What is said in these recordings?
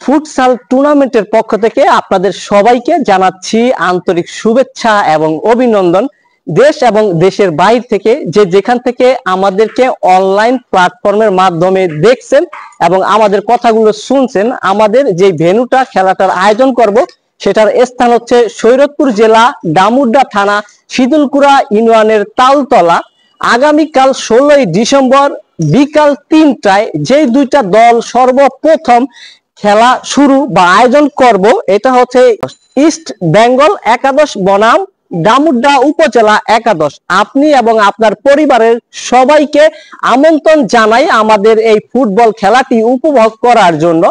Futsal টুর্নামেন্টের পক্ষ থেকে আপনাদের সবাইকে জানাচ্ছি আন্তরিক শুভেচ্ছা এবং অভিনন্দন। দেশ এবং দেশের বাইরে থেকে যে যেখান থেকে আমাদেরকে অনলাইন প্ল্যাটফর্মের মাধ্যমে দেখছেন এবং আমাদের কথাগুলো শুনছেন, আমাদের যে ভেন্যুটা খেলাটার আয়োজন করব সেটার স্থান হচ্ছে শরীয়তপুর জেলা ডামুড্ডা থানা শীতলকুড়া ইউনিয়নের তালতলা। আগামীকাল 16ই ডিসেম্বর বিকাল 3টায় যে দুইটা দল সর্বপ্রথম খেলা শুরু বা আয়োজন করব, এটা হচ্ছে ইস্ট বেঙ্গল একাদশ বনাম ডামুড্ডা উপজেলা একাদশ। আপনি এবং আপনার পরিবারের সবাইকে আমন্ত্রণ জানাই আমাদের এই ফুটবল খেলাটি উপভোগ করার জন্য।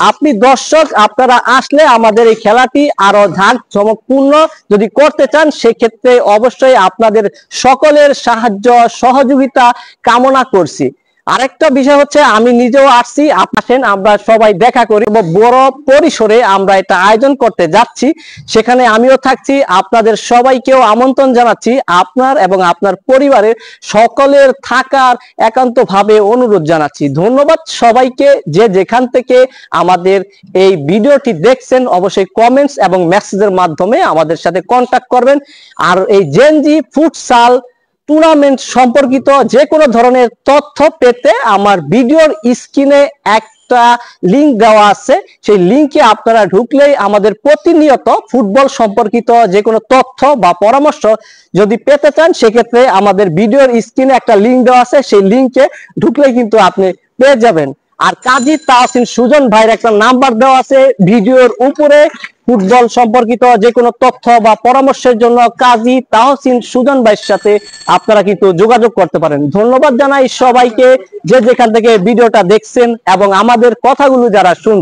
আপনি দর্শক, আপনারা আসলে আমাদের এই খেলাটি আরো ঝাঁকজমকপূর্ণ যদি করতে চান, সেক্ষেত্রে অবশ্যই আপনাদের সকলের সাহায্য সহযোগিতা কামনা করছি। আরেকটা বিষয় হচ্ছে, আমি নিজেও আসছি, আসেন আমরা সবাই দেখা করি। বড় পরিসরে আমরা এটা আয়োজন করতে যাচ্ছি, সেখানে আমিও থাকছি। আপনাদের সবাইকেও আমন্ত্রণ জানাচ্ছি, আপনার এবং আপনার পরিবারের সকলের থাকার একান্ত ভাবে অনুরোধ জানাচ্ছি। ধন্যবাদ সবাইকে, যে যেখান থেকে আমাদের এই ভিডিওটি দেখছেন অবশ্যই কমেন্টস এবং মেসেজের মাধ্যমে আমাদের সাথে কন্টাক্ট করবেন। আর এই জেনজি ফুটসাল টুর্নামেন্ট সম্পর্কিত যে কোনো ধরনের তথ্য পেতে আমার ভিডিওর স্ক্রিনে একটা লিংক দেওয়া আছে, সেই লিংকে আপনারা ঢুকলেই আমাদের প্রতিনিয়ত ফুটবল সম্পর্কিত যে কোনো তথ্য বা পরামর্শ যদি পেতে চান, সেক্ষেত্রে আমাদের ভিডিওর স্ক্রিনে একটা লিংক দেওয়া আছে, সেই লিংকে ঢুকলেই কিন্তু আপনি পেয়ে যাবেন। আর কাজী তাহসিন সুজন ভাইয়ের একটা নাম্বার দেওয়া আছে ভিডিওর উপরে। ফুটবল সম্পর্কিত যে কোনো তথ্য বা পরামর্শের জন্য কাজী তাহসিন সুজন ভাইয়ের সাথে আপনারা কিন্তু যোগাযোগ করতে পারেন। ধন্যবাদ জানাই সবাইকে, যে যেখান থেকে ভিডিওটা দেখছেন এবং আমাদের কথাগুলো যারা শুনছেন।